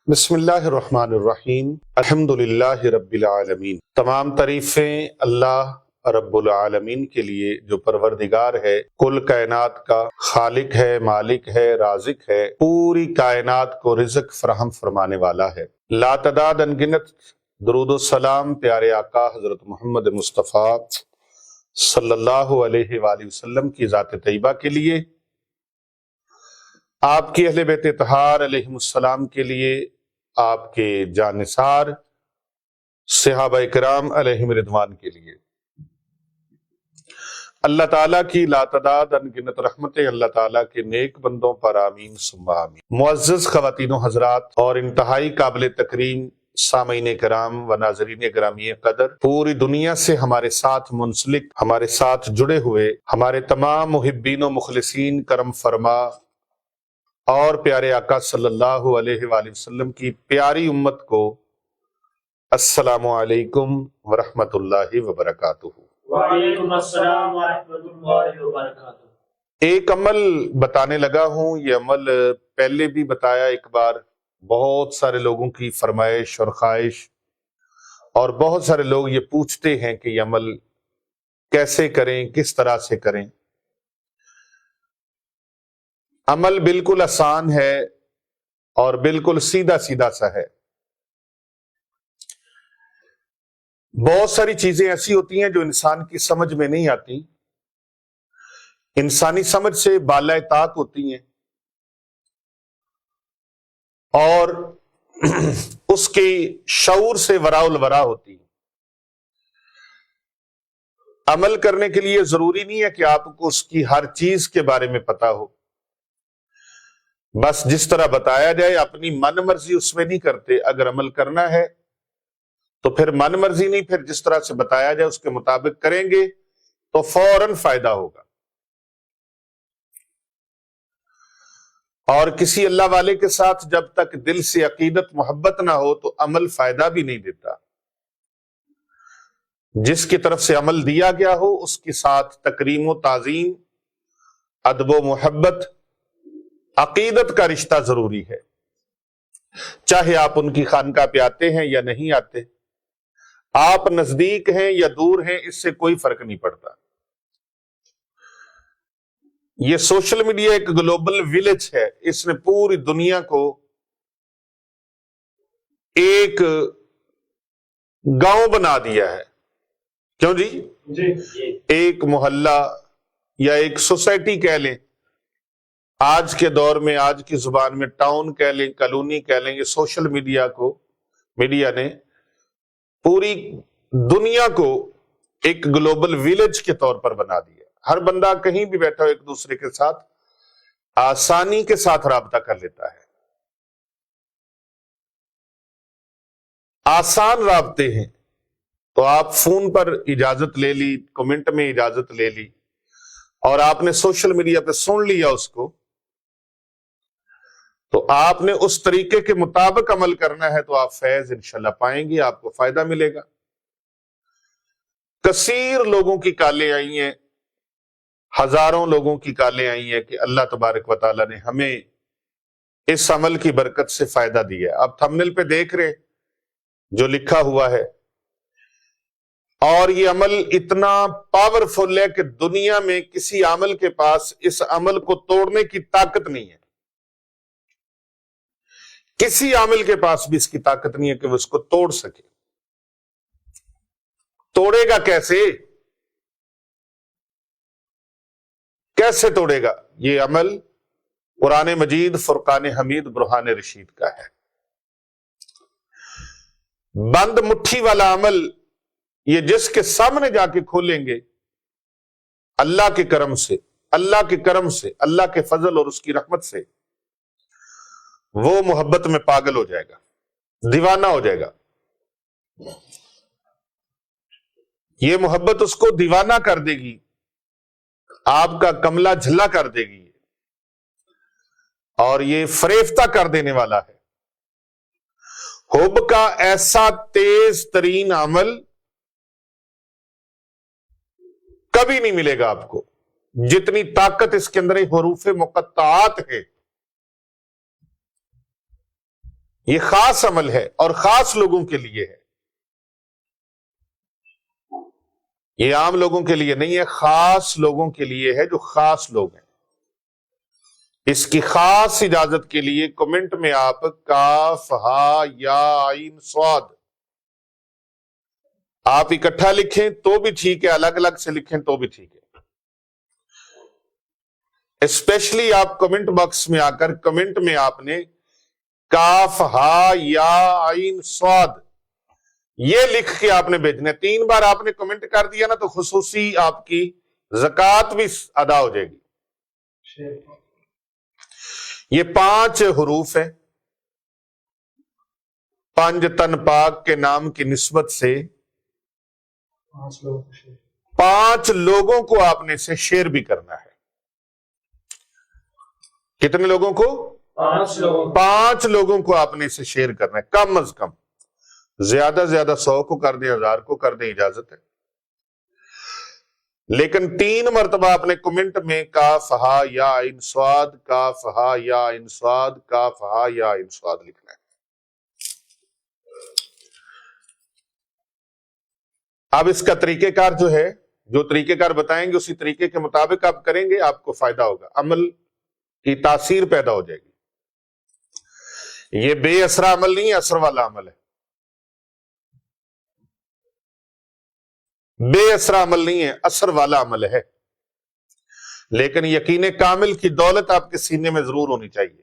بسم اللہ الرحمن الرحیم الحمدللہ رب العالمین۔ تمام تعریفیں اللہ رب العالمین کے لیے جو پروردگار ہے، کل کائنات کا خالق ہے، مالک ہے، رازق ہے، پوری کائنات کو رزق فراہم فرمانے والا ہے۔ لا تعداد انگنت درود و سلام پیارے آقا حضرت محمد مصطفیٰ صلی اللہ علیہ وآلہ وسلم کی ذات طیبہ کے لیے، آپ کی اہل بیت اطہار علیہم السلام کے لیے، آپ کے جانثار صحابہ کرام علیہم رضوان کے لیے، اللہ تعالیٰ کی لاتعداد انگنت رحمتیں اللہ تعالیٰ کے نیک بندوں پر آمین ثم آمین۔ معزز خواتین و حضرات اور انتہائی قابل تکریم سامعین کرام و ناظرین گرامی قدر، پوری دنیا سے ہمارے ساتھ منسلک، ہمارے ساتھ جڑے ہوئے ہمارے تمام محبین و مخلصین، کرم فرما اور پیارے آقا صلی اللہ علیہ وآلہ وسلم کی پیاری امت کو السلام علیکم ورحمۃ اللہ وبرکاتہ۔ وعلیکم السلام ورحمۃ اللہ وبرکاتہ۔ ایک عمل بتانے لگا ہوں، یہ عمل پہلے بھی بتایا ایک بار، بہت سارے لوگوں کی فرمائش اور خواہش، اور بہت سارے لوگ یہ پوچھتے ہیں کہ یہ عمل کیسے کریں، کس طرح سے کریں۔ عمل بالکل آسان ہے اور بالکل سیدھا سیدھا سا ہے۔ بہت ساری چیزیں ایسی ہوتی ہیں جو انسان کی سمجھ میں نہیں آتی، انسانی سمجھ سے بالائے طاق ہوتی ہیں، اور اس کے شعور سے وراء الورا ہوتی ہیں۔ عمل کرنے کے لیے ضروری نہیں ہے کہ آپ کو اس کی ہر چیز کے بارے میں پتا ہو، بس جس طرح بتایا جائے اپنی من مرضی اس میں نہیں کرتے۔ اگر عمل کرنا ہے تو پھر من مرضی نہیں، پھر جس طرح سے بتایا جائے اس کے مطابق کریں گے تو فوراً فائدہ ہوگا۔ اور کسی اللہ والے کے ساتھ جب تک دل سے عقیدت محبت نہ ہو تو عمل فائدہ بھی نہیں دیتا۔ جس کی طرف سے عمل دیا گیا ہو اس کے ساتھ تکریم و تعظیم، ادب و محبت، عقیدت کا رشتہ ضروری ہے، چاہے آپ ان کی خانقاہ پہ آتے ہیں یا نہیں آتے، آپ نزدیک ہیں یا دور ہیں، اس سے کوئی فرق نہیں پڑتا۔ یہ سوشل میڈیا ایک گلوبل ولیج ہے، اس نے پوری دنیا کو ایک گاؤں بنا دیا ہے۔ کیوں جی؟ ایک محلہ یا ایک سوسائٹی کہہ لیں، آج کے دور میں، آج کی زبان میں ٹاؤن کہہ لیں، کالونی کہہ لیں، یہ سوشل میڈیا نے پوری دنیا کو ایک گلوبل ولیج کے طور پر بنا دیا۔ ہر بندہ کہیں بھی بیٹھا ہو ایک دوسرے کے ساتھ آسانی کے ساتھ رابطہ کر لیتا ہے۔ آسان رابطے ہیں، تو آپ فون پر اجازت لے لی، کمنٹ میں اجازت لے لی، اور آپ نے سوشل میڈیا پہ سن لیا اس کو، تو آپ نے اس طریقے کے مطابق عمل کرنا ہے تو آپ فیض انشاءاللہ پائیں گے، آپ کو فائدہ ملے گا۔ کثیر لوگوں کی کالیں آئی ہیں، ہزاروں لوگوں کی کالیں آئی ہیں کہ اللہ تبارک و تعالیٰ نے ہمیں اس عمل کی برکت سے فائدہ دیا ہے۔ آپ تھمبنیل پہ دیکھ رہے جو لکھا ہوا ہے، اور یہ عمل اتنا پاورفل ہے کہ دنیا میں کسی عمل کے پاس اس عمل کو توڑنے کی طاقت نہیں ہے۔ کسی عامل کے پاس بھی اس کی طاقت نہیں ہے کہ وہ اس کو توڑ سکے۔ توڑے گا کیسے؟ کیسے توڑے گا؟ یہ عمل قرآن مجید فرقان حمید برہان رشید کا ہے۔ بند مٹھی والا عمل، یہ جس کے سامنے جا کے کھولیں گے، اللہ کے کرم سے، اللہ کے فضل اور اس کی رحمت سے وہ محبت میں پاگل ہو جائے گا، دیوانہ ہو جائے گا۔ یہ محبت اس کو دیوانہ کر دے گی، آپ کا کملہ جھلا کر دے گی، اور یہ فریفتہ کر دینے والا ہے۔ حب کا ایسا تیز ترین عمل کبھی نہیں ملے گا آپ کو، جتنی طاقت اس کے اندر حروف مقطعات ہے۔ یہ خاص عمل ہے اور خاص لوگوں کے لیے ہے، یہ عام لوگوں کے لیے نہیں ہے، خاص لوگوں کے لیے ہے جو خاص لوگ ہیں۔ اس کی خاص اجازت کے لیے کمنٹ میں آپ کاف ہا یا عین صاد آپ اکٹھا لکھیں تو بھی ٹھیک ہے، الگ الگ سے لکھیں تو بھی ٹھیک ہے۔ اسپیشلی آپ کمنٹ باکس میں آ کر کمنٹ میں آپ نے کاف ہا یا عین صاد یہ لکھ کے آپ نے بھیجنا ہے۔ 3 بار آپ نے کمنٹ کر دیا نا تو خصوصی آپ کی زکوٰۃ بھی ادا ہو جائے گی۔ یہ 5 حروف ہیں، 5 تن پاک کے نام کی نسبت سے 5 لوگوں کو آپ نے اسے شیئر بھی کرنا ہے۔ کتنے لوگوں کو؟ 5 لوگوں کو آپ نے اسے شیئر کرنا ہے، کم از کم، زیادہ زیادہ 100 کو کر دیں، 1000 کو کر دیں، اجازت ہے، لیکن 3 مرتبہ آپ نے کمنٹ میں کاف ہا یا عین صاد، کاف ہا یا عین صاد، کاف ہا یا عین صاد لکھنا ہے۔ اب اس کا طریقہ کار جو ہے، جو طریقہ کار بتائیں گے اسی طریقے کے مطابق آپ کریں گے، آپ کو فائدہ ہوگا، عمل کی تاثیر پیدا ہو جائے گی۔ یہ بے اثرا عمل نہیں ہے، اثر والا عمل ہے، بے اثرا عمل نہیں ہے، اثر والا عمل ہے، لیکن یقین کامل کی دولت آپ کے سینے میں ضرور ہونی چاہیے۔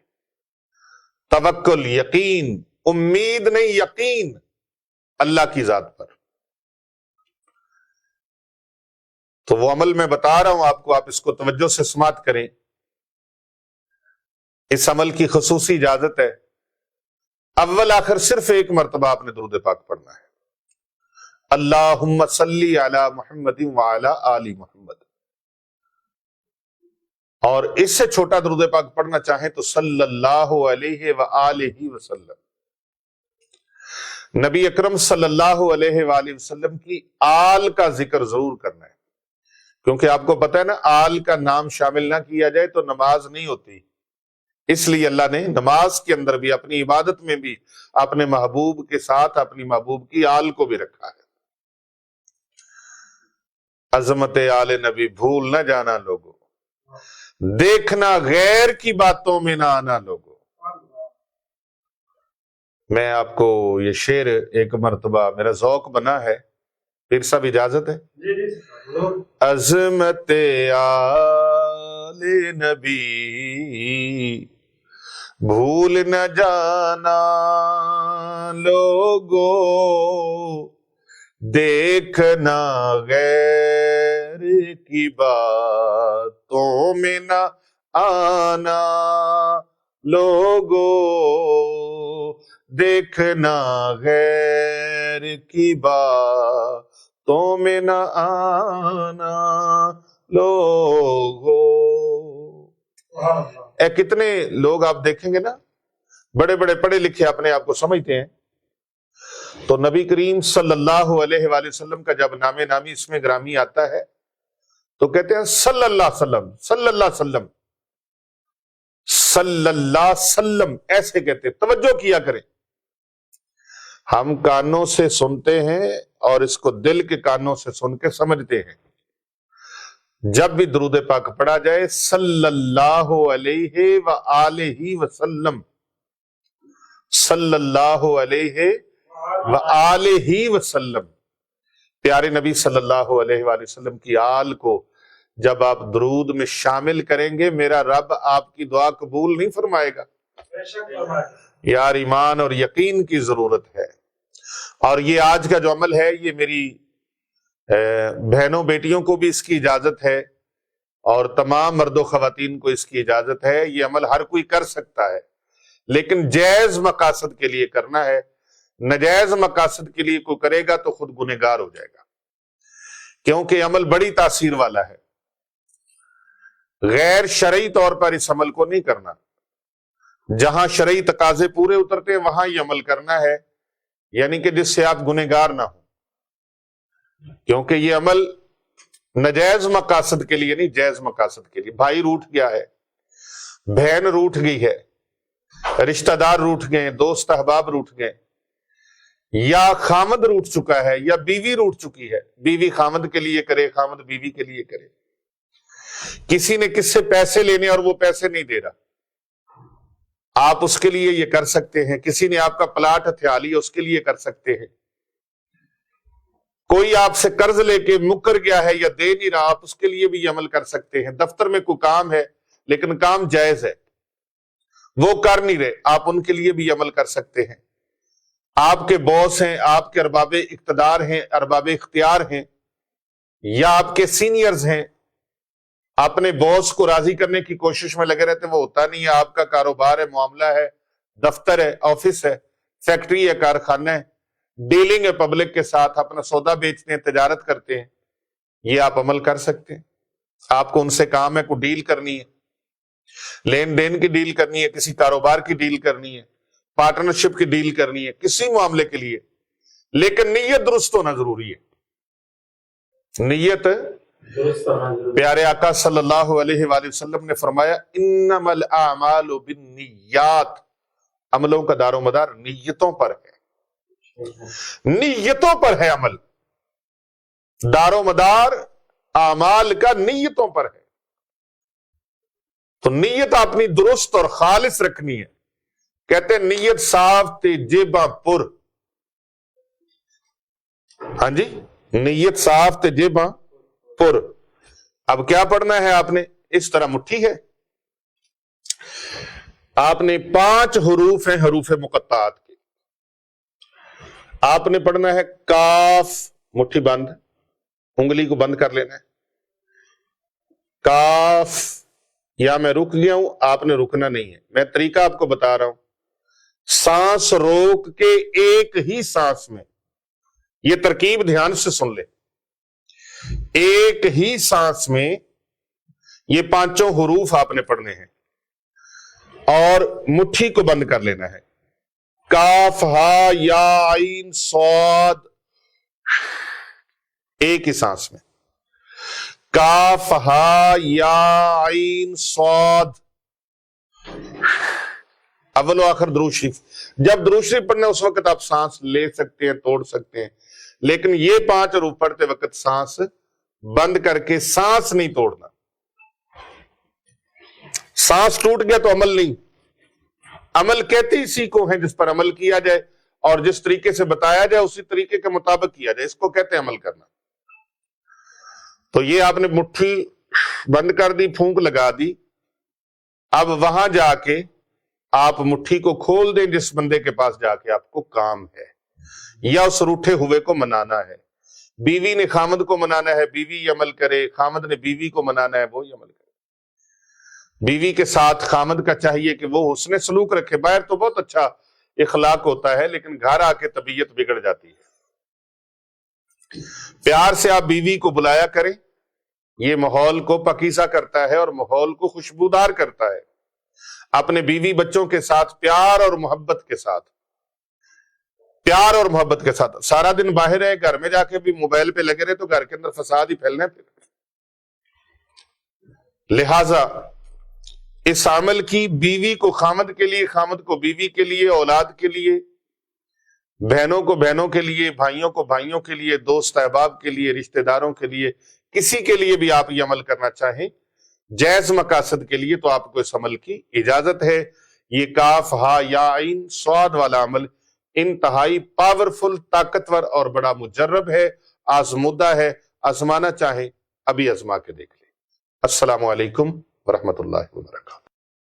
توکل، یقین، امید نہیں، یقین اللہ کی ذات پر۔ تو وہ عمل میں بتا رہا ہوں آپ کو، آپ اس کو توجہ سے سماعت کریں۔ اس عمل کی خصوصی اجازت ہے، اول آخر صرف 1 مرتبہ آپ نے درود پاک پڑھنا ہے، اللہم صلی علی محمد وعلی آل محمد، اور اس سے چھوٹا درود پاک پڑھنا چاہیں تو صلی اللہ علیہ وآلہ وسلم، نبی اکرم صلی اللہ علیہ وآلہ وسلم کی آل کا ذکر ضرور کرنا ہے، کیونکہ آپ کو پتہ ہے نا، آل کا نام شامل نہ کیا جائے تو نماز نہیں ہوتی، اس لیے اللہ نے نماز کے اندر بھی، اپنی عبادت میں بھی، اپنے محبوب کے ساتھ اپنی محبوب کی آل کو بھی رکھا ہے۔ عظمت آل نبی بھول نہ جانا لوگوں، دیکھنا غیر کی باتوں میں نہ آنا لوگوں۔ میں آپ کو یہ شعر ایک مرتبہ، میرا ذوق بنا ہے، پھر سب اجازت ہے؟ عظمت آل نبی بھول نہ جانا لوگوں، دیکھنا غیر کی باتوں میں نہ آنا لوگوں، دیکھنا غیر کی باتوں میں نہ آنا لوگوں۔ کتنے لوگ آپ دیکھیں گے نا، بڑے بڑے پڑھے لکھے اپنے آپ کو سمجھتے ہیں، تو نبی کریم صلی اللہ علیہ وآلہ وسلم کا جب نام نامی اس میں گرامی آتا ہے تو کہتے ہیں صلی اللہ علیہ وسلم، صلی اللہ علیہ وسلم، صلی اللہ علیہ وسلم، ایسے کہتے ہیں، توجہ کیا کریں۔ ہم کانوں سے سنتے ہیں اور اس کو دل کے کانوں سے سن کے سمجھتے ہیں۔ جب بھی درود پاک پڑھا جائے صلی اللہ علیہ وآلہ وسلم، صلی اللہ علیہ وآلہ وسلم، پیارے نبی صلی اللہ علیہ وآلہ وسلم کی آل کو جب آپ درود میں شامل کریں گے، میرا رب آپ کی دعا قبول نہیں فرمائے گا۔ یار ایمان اور یقین کی ضرورت ہے، اور یہ آج کا جو عمل ہے، یہ میری بہنوں بیٹیوں کو بھی اس کی اجازت ہے، اور تمام مرد و خواتین کو اس کی اجازت ہے۔ یہ عمل ہر کوئی کر سکتا ہے، لیکن جائز مقاصد کے لیے کرنا ہے، نجائز مقاصد کے لیے کوئی کرے گا تو خود گنہگار ہو جائے گا، کیونکہ عمل بڑی تاثیر والا ہے۔ غیر شرعی طور پر اس عمل کو نہیں کرنا، جہاں شرعی تقاضے پورے اترتے ہیں وہاں یہ عمل کرنا ہے، یعنی کہ جس سے آپ گنہگار نہ ہوں، کیونکہ یہ عمل نجائز مقاصد کے لیے نہیں، جائز مقاصد کے لیے۔ بھائی روٹھ گیا ہے، بہن روٹھ گئی ہے، رشتہ دار روٹھ گئے، دوست احباب روٹھ گئے، یا خامد روٹھ چکا ہے، یا بیوی روٹھ چکی ہے، بیوی خامد کے لیے کرے، خامد بیوی کے لیے کرے، کسی نے کس سے پیسے لینے اور وہ پیسے نہیں دے رہا، آپ اس کے لیے یہ کر سکتے ہیں، کسی نے آپ کا پلاٹ ہتھیا لیا اس کے لیے کر سکتے ہیں، کوئی آپ سے قرض لے کے مکر گیا ہے یا دے نہیں رہا، آپ اس کے لیے بھی عمل کر سکتے ہیں، دفتر میں کوئی کام ہے لیکن کام جائز ہے، وہ کر نہیں رہے، آپ ان کے لیے بھی عمل کر سکتے ہیں، آپ کے باس ہیں، آپ کے ارباب اقتدار ہیں، ارباب اختیار ہیں، یا آپ کے سینئرز ہیں، اپنے باس کو راضی کرنے کی کوشش میں لگے رہتے، وہ ہوتا نہیں ہے، آپ کا کاروبار ہے، معاملہ ہے، دفتر ہے، آفس ہے، فیکٹری ہے، کارخانہ ہے، ڈیلنگ ہے پبلک کے ساتھ، اپنا سودا بیچتے ہیں، تجارت کرتے ہیں، یہ آپ عمل کر سکتے ہیں، آپ کو ان سے کام ہے، کوئی ڈیل کرنی ہے، لین دین کی ڈیل کرنی ہے، کسی کاروبار کی ڈیل کرنی ہے، پارٹنرشپ کی ڈیل کرنی ہے، کسی معاملے کے لیے، لیکن نیت درست ہونا ضروری ہے، نیت پیارے آقا صلی اللہ علیہ وآلہ وسلم نے فرمایا انما الاعمال بالنیات، عملوں کا دار و مدار نیتوں پر ہے، نیتوں پر ہے عمل، دار و مدار اعمال کا نیتوں پر ہے، تو نیت اپنی درست اور خالص رکھنی ہے، کہتے ہیں نیت صاف تے جیباں پر، ہاں جی، نیت صاف تے جیباں پر، اب کیا پڑھنا ہے آپ نے؟ اس طرح مٹھی ہے، آپ نے 5 حروف ہیں حروف مقطعات کے، آپ نے پڑھنا ہے کاف، مٹھی بند، انگلی کو بند کر لینا ہے، کاف، یا میں رک گیا ہوں، آپ نے رکنا نہیں ہے، میں طریقہ آپ کو بتا رہا ہوں، سانس روک کے ایک ہی سانس میں، یہ ترکیب دھیان سے سن لے، ایک ہی سانس میں یہ 5 حروف آپ نے پڑھنے ہیں اور مٹھی کو بند کر لینا ہے، کاف ہا یا عین صاد، ایک ہی سانس میں، کاف ہا یا عین صاد، اول و آخر درود شریف، جب درود شریف پڑھنا اس وقت آپ سانس لے سکتے ہیں، توڑ سکتے ہیں، لیکن یہ 5 حروف پڑھتے وقت سانس بند کر کے سانس نہیں توڑنا، سانس ٹوٹ گیا تو عمل نہیں، عمل کہتے اسی کو ہیں جس پر عمل کیا جائے اور جس طریقے سے بتایا جائے اسی طریقے کے مطابق کیا جائے، اس کو کہتے ہیں عمل کرنا، تو یہ آپ نے مٹھی بند کر دی، پھونک لگا دی، اب وہاں جا کے آپ مٹھی کو کھول دیں جس بندے کے پاس جا کے آپ کو کام ہے، یا اس روٹھے ہوئے کو منانا ہے، بیوی نے خامد کو منانا ہے، بیوی عمل کرے، خامد نے بیوی کو منانا ہے، وہی عمل کرے، بیوی کے ساتھ خامد کا چاہیے کہ وہ حسن سلوک رکھے، باہر تو بہت اچھا اخلاق ہوتا ہے لیکن گھر آ کے طبیعت بگڑ جاتی ہے، پیار سے آپ بیوی کو بلایا کریں، یہ ماحول کو پاکیزہ کرتا ہے اور ماحول کو خوشبودار کرتا ہے، اپنے بیوی بچوں کے ساتھ پیار اور محبت کے ساتھ، پیار اور محبت کے ساتھ، سارا دن باہر ہے، گھر میں جا کے بھی موبائل پہ لگے رہے تو گھر کے اندر فساد ہی پھیلنا ہے، لہذا اس عمل کی بیوی کو خامد کے لیے، خامد کو بیوی کے لیے، اولاد کے لیے، بہنوں کو بہنوں کے لیے، بھائیوں کو بھائیوں کے لیے، دوست احباب کے لیے، رشتہ داروں کے لیے، کسی کے لیے بھی آپ یہ عمل کرنا چاہیں جائز مقاصد کے لیے تو آپ کو اس عمل کی اجازت ہے، یہ کاف ہا یا عین صاد والا عمل انتہائی پاورفل، طاقتور اور بڑا مجرب ہے، آزمودہ ہے، آزمانا چاہیں ابھی آزما کے دیکھ لیں۔ السلام علیکم ورحمۃ اللہ وبرکاتہ۔